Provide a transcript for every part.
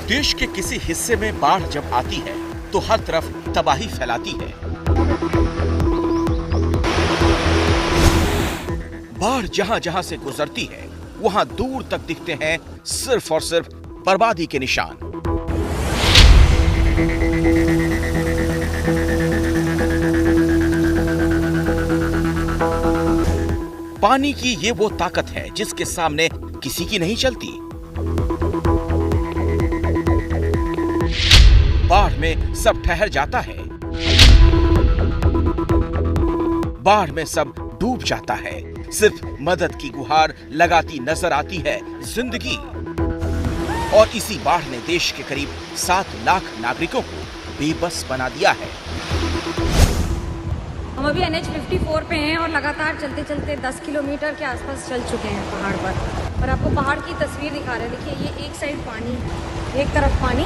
देश के किसी हिस्से में बाढ़ जब आती है तो हर तरफ तबाही फैलाती है। बाढ़ जहां जहां से गुजरती है वहां दूर तक दिखते हैं सिर्फ और सिर्फ बर्बादी के निशान। पानी की ये वो ताकत है जिसके सामने किसी की नहीं चलती। बाढ़ में सब ठहर जाता है, बाढ़ में सब डूब जाता है, सिर्फ मदद की गुहार लगाती नजर आती है जिंदगी। और इसी बाढ़ ने देश के करीब 7 लाख नागरिकों को बेबस बना दिया है। हम अभी NH 54 पे हैं और लगातार चलते चलते 10 किलोमीटर के आसपास चल चुके हैं पहाड़ पर। और आपको पहाड़ की तस्वीर दिखा रहे हैं। देखिए ये एक साइड पानी, एक तरफ पानी,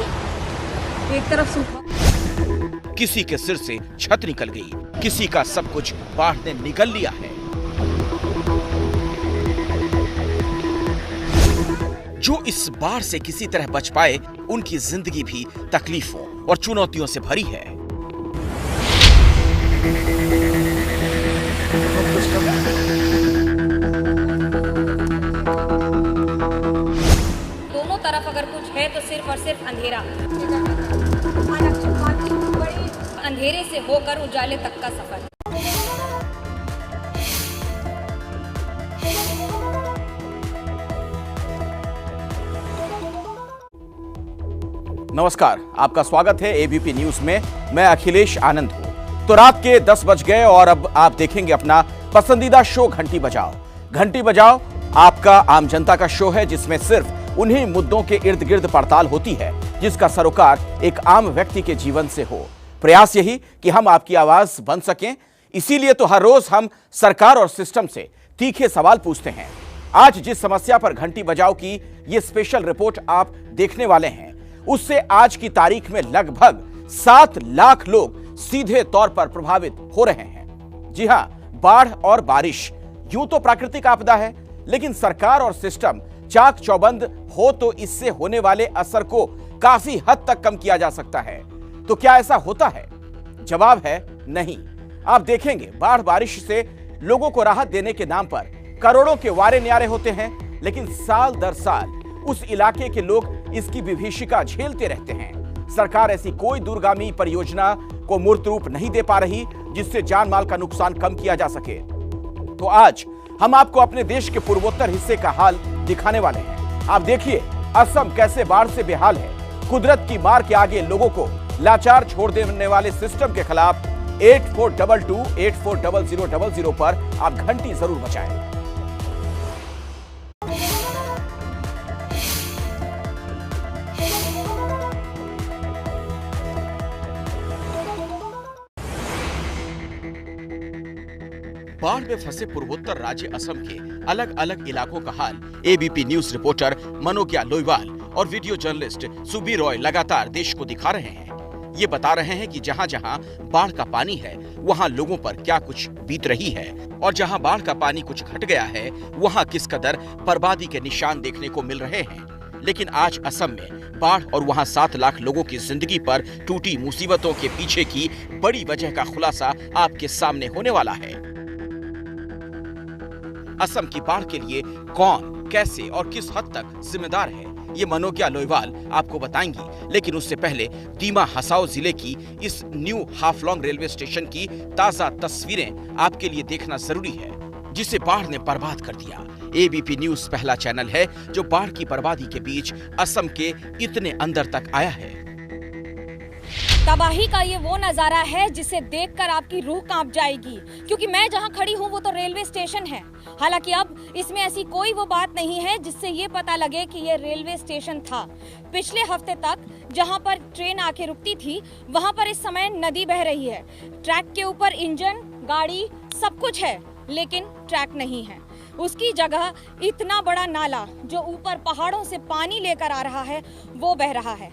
एक तरफ सूखा। किसी के सिर से छत निकल गई, किसी का सब कुछ बाढ़ ने निगल लिया है। जो इस बाढ़ से किसी तरह बच पाए उनकी जिंदगी भी तकलीफों और चुनौतियों से भरी है। दोनों तरफ अगर कुछ है तो सिर्फ और सिर्फ अंधेरा। अंधेरे से होकर उजाले तक का सफर। नमस्कार, आपका स्वागत है एबीपी न्यूज में। मैं अखिलेश आनंद हूं। तो रात के 10 बज गए और अब आप देखेंगे अपना पसंदीदा शो घंटी बजाओ। घंटी बजाओ आपका आम जनता का शो है जिसमें सिर्फ उन्हीं मुद्दों के इर्द गिर्द पड़ताल होती है जिसका सरोकार एक आम व्यक्ति के जीवन से हो। प्रयास यही कि हम आपकी आवाज बन सकें। इसीलिए तो हर रोज हम सरकार और सिस्टम से तीखे सवाल पूछते हैं। आज जिस समस्या पर घंटी बजाओ की ये स्पेशल रिपोर्ट आप देखने वाले हैं उससे आज की तारीख में लगभग 7 लाख लोग सीधे तौर पर प्रभावित हो रहे हैं। जी हां, बाढ़ और बारिश यूं तो प्राकृतिक आपदा है, लेकिन सरकार और सिस्टम चाक चौबंद हो तो इससे होने वाले असर को काफी हद तक कम किया जा सकता है। तो क्या ऐसा होता है? जवाब है नहीं। आप देखेंगे बाढ़ बारिश से लोगों को राहत देने के नाम पर करोड़ों के वारे न्यारे होते हैं, लेकिन साल दर साल उस इलाके के लोग इसकी विभीषिका झेलते रहते हैं। सरकार ऐसी कोई दूरगामी परियोजना को मूर्त रूप नहीं दे पा रही जिससे जान माल का नुकसान कम किया जा सके। तो आज हम आपको अपने देश के पूर्वोत्तर हिस्से का हाल दिखाने वाले हैं। आप देखिए असम कैसे बाढ़ से बेहाल है। कुदरत की मार के आगे लोगों को लाचार छोड़ देने वाले सिस्टम के खिलाफ 8422 840000 पर आप घंटी जरूर बजाएं। बाढ़ में फंसे पूर्वोत्तर राज्य असम के अलग अलग इलाकों का हाल ABP news reporter Manogya Loiwal और वीडियो जर्नलिस्ट सुबीर रॉय लगातार देश को दिखा रहे हैं। ये बता रहे हैं कि जहां जहां बाढ़ का पानी है वहां लोगों पर क्या कुछ बीत रही है और जहां बाढ़ का पानी कुछ घट गया है वहां किस कदर बर्बादी के निशान देखने को मिल रहे हैं। लेकिन आज असम में बाढ़ और वहां 7 लाख लोगों की जिंदगी पर टूटी मुसीबतों के पीछे की बड़ी वजह का खुलासा आपके सामने होने वाला है। असम की बाढ़ के लिए कौन, कैसे और किस हद तक जिम्मेदार है ये मनोज्ञा लोईवाल आपको बताएंगी। लेकिन उससे पहले दीमा हसाओ जिले की इस न्यू हाफलोंग रेलवे स्टेशन की ताजा तस्वीरें आपके लिए देखना जरूरी है जिसे बाढ़ ने बर्बाद कर दिया। एबीपी न्यूज पहला चैनल है जो बाढ़ की बर्बादी के बीच असम के इतने अंदर तक आया है। तबाही का ये वो नजारा है जिसे देखकर आपकी रूह कांप जाएगी, क्योंकि मैं जहां खड़ी हूं वो तो रेलवे स्टेशन है। हालांकि अब इसमें ऐसी कोई वो बात नहीं है जिससे ये पता लगे कि ये रेलवे स्टेशन था। पिछले हफ्ते तक जहां पर ट्रेन आके रुकती थी वहां पर इस समय नदी बह रही है। ट्रैक के ऊपर इंजन, गाड़ी सब कुछ है, लेकिन ट्रैक नहीं है। उसकी जगह इतना बड़ा नाला जो ऊपर पहाड़ों से पानी लेकर आ रहा है वो बह रहा है।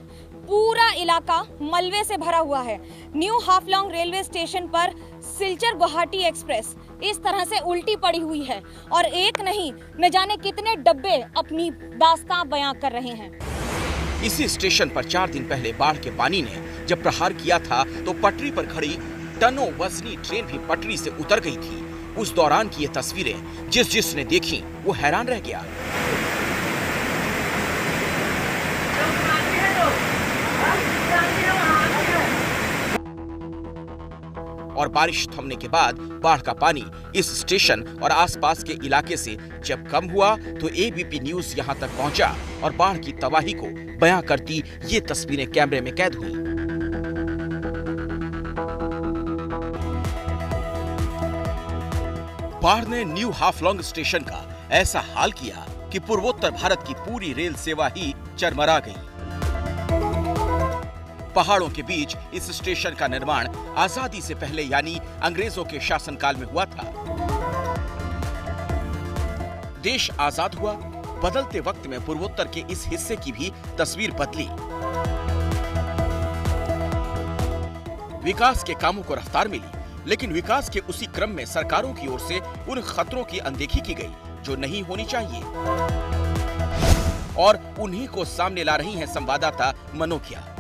पूरा इलाका मलबे से भरा हुआ है। न्यू हाफलोंग रेलवे स्टेशन पर सिलचर गुवाहाटी एक्सप्रेस इस तरह से उल्टी पड़ी हुई है और एक नहीं न जाने कितने डब्बे अपनी दास्तां बयां कर रहे हैं। इसी स्टेशन पर 4 दिन पहले बाढ़ के पानी ने जब प्रहार किया था तो पटरी पर खड़ी टनों वजनी ट्रेन भी पटरी से उतर गई थी। उस दौरान की ये तस्वीरें जिसने देखी वो हैरान रह गया। और बारिश थमने के बाद बाढ़ का पानी इस स्टेशन और आसपास के इलाके से जब कम हुआ तो एबीपी न्यूज यहां तक पहुंचा और बाढ़ की तबाही को बयां करती ये तस्वीरें कैमरे में कैद हुई। बाढ़ ने न्यू हाफलोंग स्टेशन का ऐसा हाल किया कि पूर्वोत्तर भारत की पूरी रेल सेवा ही चरमरा गई। पहाड़ों के बीच इस स्टेशन का निर्माण आजादी से पहले यानी अंग्रेजों के शासनकाल में हुआ था। देश आजाद हुआ, बदलते वक्त में पूर्वोत्तर के इस हिस्से की भी तस्वीर बदली। विकास के कामों को रफ्तार मिली, लेकिन विकास के उसी क्रम में सरकारों की ओर से उन खतरों की अनदेखी की गई जो नहीं होनी चाहिए, और उन्हीं को सामने ला रही हैं संवाददाता मनोकिया।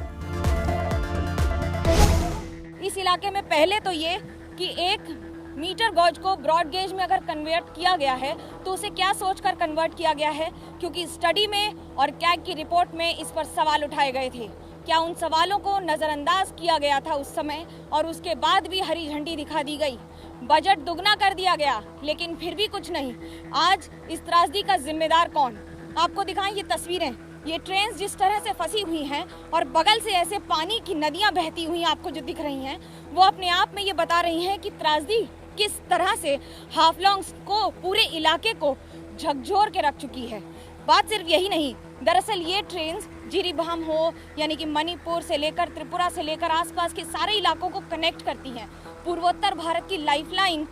इस इलाके में पहले तो ये कि 1 मीटर गॉज को ब्रॉड गेज में अगर कन्वर्ट किया गया है तो उसे क्या सोचकर कन्वर्ट किया गया है, क्योंकि स्टडी में और कैग की रिपोर्ट में इस पर सवाल उठाए गए थे। क्या उन सवालों को नजरअंदाज किया गया था उस समय और उसके बाद भी हरी झंडी दिखा दी गई? बजट दुगना कर दिया गया लेकिन फिर भी कुछ नहीं। आज इस त्रासदी का जिम्मेदार कौन? आपको दिखाएं ये तस्वीरें। ये ट्रेन जिस तरह से फंसी हुई हैं और बगल से ऐसे पानी की नदियां बहती हुई आपको जो दिख रही हैं, वो अपने आप में ये बता रही हैं कि त्रासदी किस तरह से हाफलोंग को, पूरे इलाके को झकझोर के रख चुकी है। बात सिर्फ यही नहीं, दरअसल ये ट्रेन जिरीबाम हो यानी कि मणिपुर से लेकर त्रिपुरा से लेकर आसपास के सारे इलाकों को कनेक्ट करती हैं। पूर्वोत्तर भारत की लाइफलाइन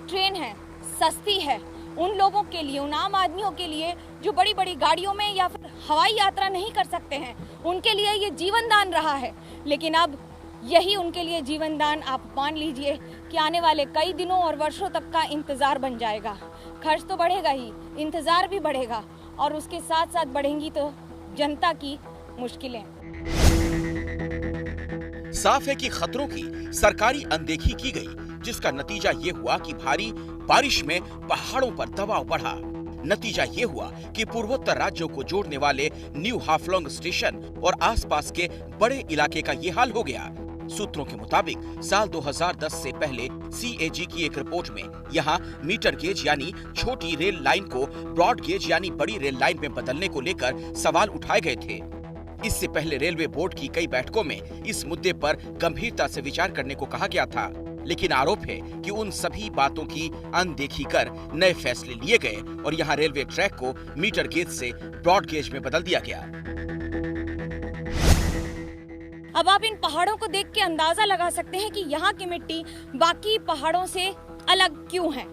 ट्रेन है, सस्ती है उन लोगों के लिए, उन आम आदमियों के लिए जो बड़ी बड़ी गाड़ियों में या फिर हवाई यात्रा नहीं कर सकते हैं, उनके लिए ये जीवन दान रहा है। लेकिन अब यही उनके लिए जीवन दान आप मान लीजिए कि आने वाले कई दिनों और वर्षों तक का इंतजार बन जाएगा। खर्च तो बढ़ेगा ही, इंतजार भी बढ़ेगा और उसके साथ साथ बढ़ेंगी तो जनता की मुश्किलें। साफ है कि खतरों की सरकारी अनदेखी की गई, जिसका नतीजा ये हुआ कि भारी बारिश में पहाड़ों पर दबाव बढ़ा। नतीजा ये हुआ कि पूर्वोत्तर राज्यों को जोड़ने वाले न्यू हाफलोंग स्टेशन और आसपास के बड़े इलाके का ये हाल हो गया। सूत्रों के मुताबिक साल 2010 से पहले CAG की एक रिपोर्ट में यहाँ मीटर गेज यानी छोटी रेल लाइन को ब्रॉड गेज यानी बड़ी रेल लाइन में बदलने को लेकर सवाल उठाए गए थे। इससे पहले रेलवे बोर्ड की कई बैठकों में इस मुद्दे पर गंभीरता से विचार करने को कहा गया था, लेकिन आरोप है कि उन सभी बातों की अनदेखी कर नए फैसले लिए गए और यहाँ रेलवे ट्रैक को मीटर गेज से ब्रॉड गेज में बदल दिया गया। अब आप इन पहाड़ों को देख के अंदाजा लगा सकते हैं कि यहाँ की मिट्टी बाकी पहाड़ों से अलग क्यों है।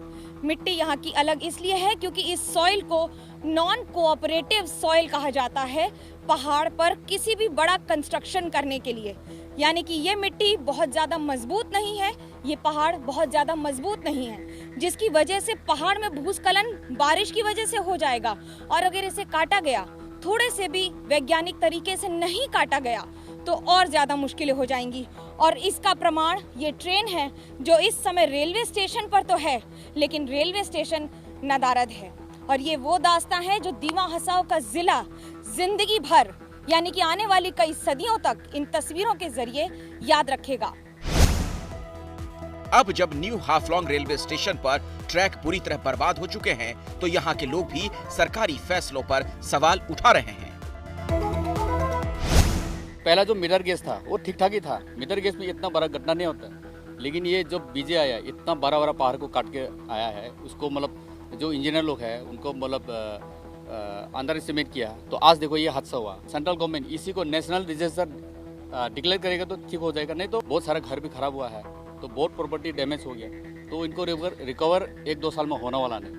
मिट्टी यहाँ की अलग इसलिए है क्योंकि इस सॉइल को नॉन कोऑपरेटिव सॉइल कहा जाता है पहाड़ पर किसी भी बड़ा कंस्ट्रक्शन करने के लिए। यानी कि ये मिट्टी बहुत ज्यादा मजबूत नहीं है, ये पहाड़ बहुत ज्यादा मजबूत नहीं है, जिसकी वजह से पहाड़ में भूस्खलन बारिश की वजह से हो जाएगा। और अगर इसे काटा गया, थोड़े से भी वैज्ञानिक तरीके से नहीं काटा गया, तो और ज्यादा मुश्किलें हो जाएंगी। और इसका प्रमाण ये ट्रेन है जो इस समय रेलवे स्टेशन पर तो है, लेकिन रेलवे स्टेशन नदारद है। और ये वो दास्तां है जो दीवा हसाव का जिला जिंदगी भर यानी कि आने वाली कई सदियों तक इन तस्वीरों के जरिए याद रखेगा। अब जब न्यू हाफलोंग रेलवे स्टेशन पर ट्रैक पूरी तरह बर्बाद हो चुके हैं, तो यहाँ के लोग भी सरकारी फैसलों पर सवाल उठा रहे हैं। पहला जो मीटर गेज था वो ठीक ठाक ही था, मीटर गेज में इतना बड़ा घटना नहीं होता, लेकिन ये जो बीजे आया इतना बड़ा बड़ा पहाड़ को काट के आया है, उसको मतलब जो इंजीनियर लोग हैं उनको मतलब अंडर एस्टिमेट किया, तो आज देखो ये हादसा हुआ। सेंट्रल गवर्नमेंट इसी को नेशनल डिजास्टर डिक्लेयर करेगा तो ठीक हो जाएगा, नहीं तो बहुत सारा घर भी खराब हुआ है, तो बहुत प्रॉपर्टी डैमेज हो गया, तो इनको रिकवर 1-2 साल में होने वाला नहीं।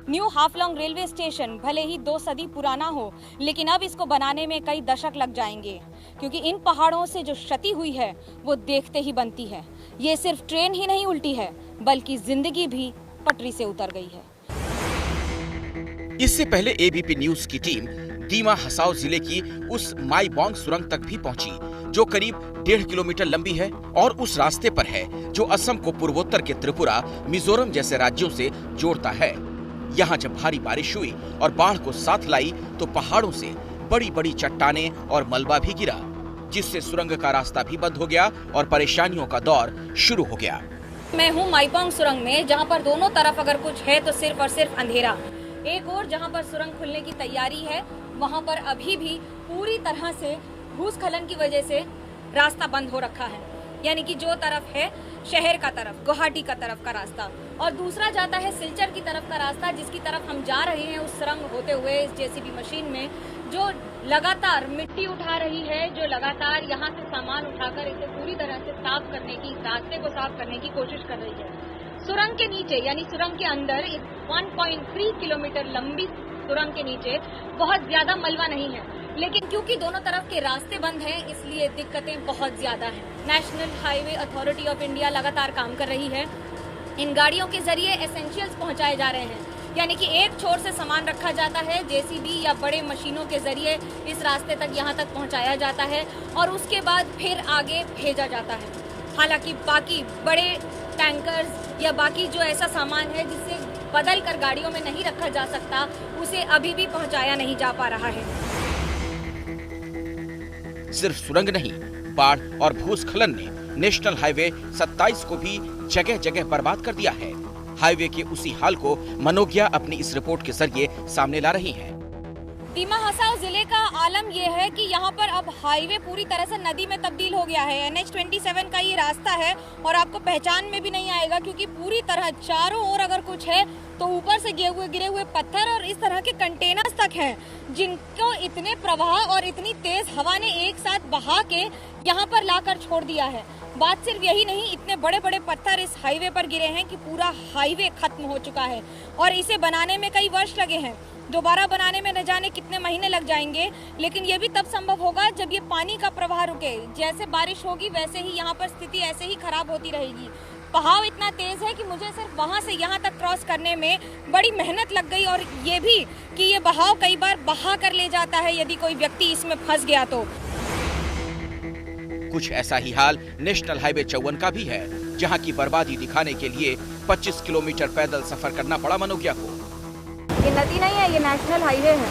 न्यू हाफलोंग रेलवे स्टेशन भले ही 2 सदी पुराना हो, लेकिन अब इसको बनाने में कई दशक लग जाएंगे, क्योंकि इन पहाड़ों से जो क्षति हुई है वो देखते ही बनती है। ये सिर्फ ट्रेन ही नहीं उल्टी है, बल्कि जिंदगी भी पटरी से उतर गई है। इससे पहले एबीपी न्यूज की टीम दीमा हसाओ जिले की उस माईबोंग सुरंग तक भी पहुंची, जो करीब 1.5 किलोमीटर लंबी है और उस रास्ते पर है जो असम को पूर्वोत्तर के त्रिपुरा, मिजोरम जैसे राज्यों से जोड़ता है। यहाँ जब भारी बारिश हुई और बाढ़ को साथ लाई तो पहाड़ों से बड़ी बड़ी चट्टानें और मलबा भी गिरा, जिससे सुरंग का रास्ता भी बंद हो गया और परेशानियों का दौर शुरू हो गया। मैं हूँ माईबोंग सुरंग में, जहाँ पर दोनों तरफ अगर कुछ है तो सिर्फ और सिर्फ अंधेरा। एक और जहाँ पर सुरंग खुलने की तैयारी है, वहाँ पर अभी भी पूरी तरह से भूस्खलन की वजह से रास्ता बंद हो रखा है। यानी कि जो तरफ है शहर का तरफ, गुवाहाटी का तरफ का रास्ता, और दूसरा जाता है सिलचर की तरफ का रास्ता, जिसकी तरफ हम जा रहे हैं उस सुरंग होते हुए इस जेसीबी मशीन में, जो लगातार मिट्टी उठा रही है, जो लगातार यहाँ से सामान उठाकर इसे पूरी तरह से साफ करने की, इस रास्ते को साफ करने की कोशिश कर रही है। सुरंग के नीचे यानी सुरंग के अंदर इस 1.3 किलोमीटर लंबी सुरंग के नीचे बहुत ज्यादा मलबा नहीं है, लेकिन क्योंकि दोनों तरफ के रास्ते बंद हैं, इसलिए दिक्कतें बहुत ज्यादा हैं। National highway authority of India लगातार काम कर रही है। इन गाड़ियों के जरिए एसेंशियल्स पहुंचाए जा रहे हैं, यानी कि एक छोर से सामान रखा जाता है, जेसीबी या बड़े मशीनों के जरिए इस रास्ते तक यहाँ तक पहुंचाया जाता है और उसके बाद फिर आगे भेजा जाता है। हालांकि बाकी बड़े टैंकर्स या बाकी जो ऐसा सामान है जिसे बदल कर गाड़ियों में नहीं रखा जा सकता, उसे अभी भी पहुंचाया नहीं जा पा रहा है। सिर्फ सुरंग नहीं, बाढ़ और भूस्खलन ने नेशनल हाईवे 27 को भी जगह जगह बर्बाद कर दिया है। हाईवे के उसी हाल को मनोज्ञा अपनी इस रिपोर्ट के जरिए सामने ला रही हैं। दीमा हसाओ जिले का आलम यह है कि यहाँ पर अब हाईवे पूरी तरह से नदी में तब्दील हो गया है। NH27 का ये रास्ता है और आपको पहचान में भी नहीं आएगा, क्योंकि पूरी तरह चारों ओर अगर कुछ है तो ऊपर से गिरे हुए पत्थर और इस तरह के कंटेनर्स तक हैं, जिनको इतने प्रवाह और इतनी तेज हवा ने एक साथ बहा के यहाँ पर लाकर छोड़ दिया है। बात सिर्फ यही नहीं, इतने बड़े बड़े पत्थर इस हाईवे पर गिरे हैं कि पूरा हाईवे खत्म हो चुका है और इसे बनाने में कई वर्ष लगे हैं। दोबारा बनाने में न जाने कितने महीने लग जाएंगे, लेकिन ये भी तब संभव होगा जब ये पानी का प्रवाह रुके। जैसे बारिश होगी वैसे ही यहाँ पर स्थिति ऐसे ही खराब होती रहेगी। बहाव इतना तेज है कि मुझे सिर्फ वहाँ से यहाँ तक क्रॉस करने में बड़ी मेहनत लग गई, और ये भी कि ये बहाव कई बार बहा कर ले जाता है यदि कोई व्यक्ति इसमें फंस गया तो। कुछ ऐसा ही हाल नेशनल हाईवे 54 का भी है, जहां की बर्बादी दिखाने के लिए 25 किलोमीटर पैदल सफर करना पड़ा मनोज्ञा को। ये नदी नहीं है, ये नेशनल हाईवे है।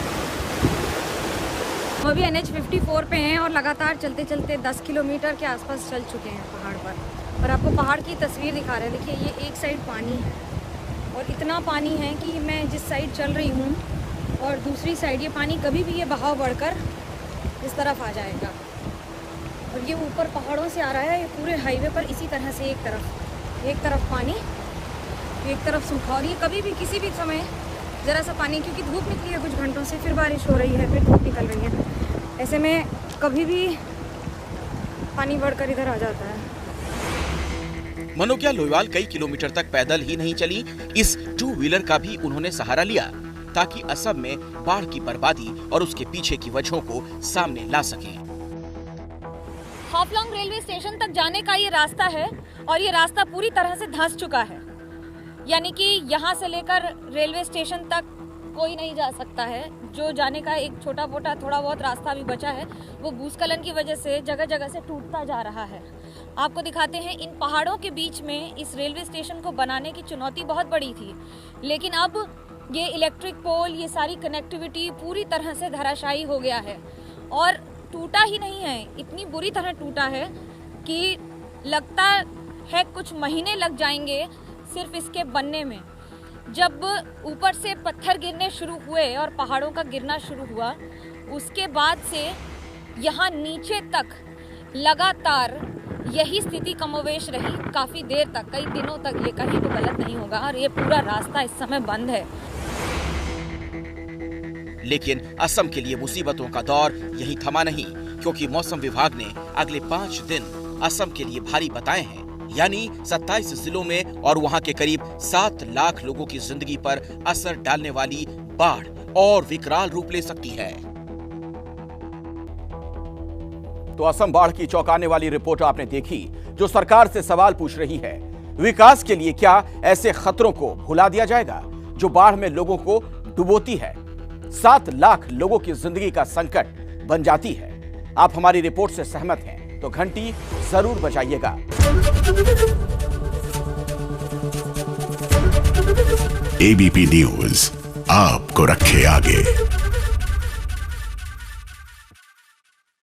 हम अभी NH54 पे हैं और लगातार चलते चलते 10 किलोमीटर के आसपास चल चुके हैं पहाड़ पर, और आपको पहाड़ की तस्वीर दिखा रहे हैं। देखिए, ये एक साइड पानी है और इतना पानी है कि मैं जिस साइड चल रही हूँ और दूसरी साइड ये पानी कभी भी ये बहाव बढ़कर इस तरफ आ जाएगा, और ये ऊपर पहाड़ों से आ रहा है। ये पूरे हाईवे पर इसी तरह से एक तरफ पानी, एक तरफ सूखा, और ये कभी भी किसी भी समय ज़रा सा पानी, क्योंकि धूप निकली है कुछ घंटों से, फिर बारिश हो रही है, फिर धूप निकल रही है, ऐसे में कभी भी पानी बढ़कर इधर आ जाता है। मनोज्ञा लोहिवाल कई किलोमीटर तक पैदल ही नहीं चली, इस 2 व्हीलर का भी उन्होंने सहारा लिया ताकि असम में बाढ़ की बर्बादी और उसके पीछे की वजहों को सामने ला सकें। हाफलोंग रेलवे स्टेशन तक जाने का ये रास्ता है और ये रास्ता पूरी तरह से धंस चुका है, यानी कि यहाँ से लेकर रेलवे स्टेशन तक कोई नहीं जा सकता है। जो जाने का एक छोटा मोटा थोड़ा बहुत रास्ता भी बचा है, वो भूस्खलन की वजह से जगह जगह से टूटता जा रहा है। आपको दिखाते हैं, इन पहाड़ों के बीच में इस रेलवे स्टेशन को बनाने की चुनौती बहुत बड़ी थी, लेकिन अब ये इलेक्ट्रिक पोल, ये सारी कनेक्टिविटी पूरी तरह से धराशायी हो गया है। और टूटा ही नहीं है, इतनी बुरी तरह टूटा है कि लगता है कुछ महीने लग जाएंगे सिर्फ इसके बनने में। जब ऊपर से पत्थर गिरने शुरू हुए और पहाड़ों का गिरना शुरू हुआ, उसके बाद से यहाँ नीचे तक लगातार यही स्थिति कमोवेश रही काफ़ी देर तक, कई दिनों तक। ये कहीं तो गलत नहीं होगा, और ये पूरा रास्ता इस समय बंद है। लेकिन असम के लिए मुसीबतों का दौर यही थमा नहीं, क्योंकि मौसम विभाग ने अगले 5 दिन असम के लिए भारी बताए हैं, यानी 27 जिलों में और वहां के करीब 7 लाख लोगों की जिंदगी पर असर डालने वाली बाढ़ और विकराल रूप ले सकती है। तो असम बाढ़ की चौंकाने वाली रिपोर्ट आपने देखी, जो सरकार से सवाल पूछ रही है, विकास के लिए क्या ऐसे खतरों को भुला दिया जाएगा जो बाढ़ में लोगों को डुबोती है, 7 लाख लोगों की जिंदगी का संकट बन जाती है। आप हमारी रिपोर्ट से सहमत हैं तो घंटी जरूर बजाइएगा। एबीपी न्यूज आपको रखे आगे।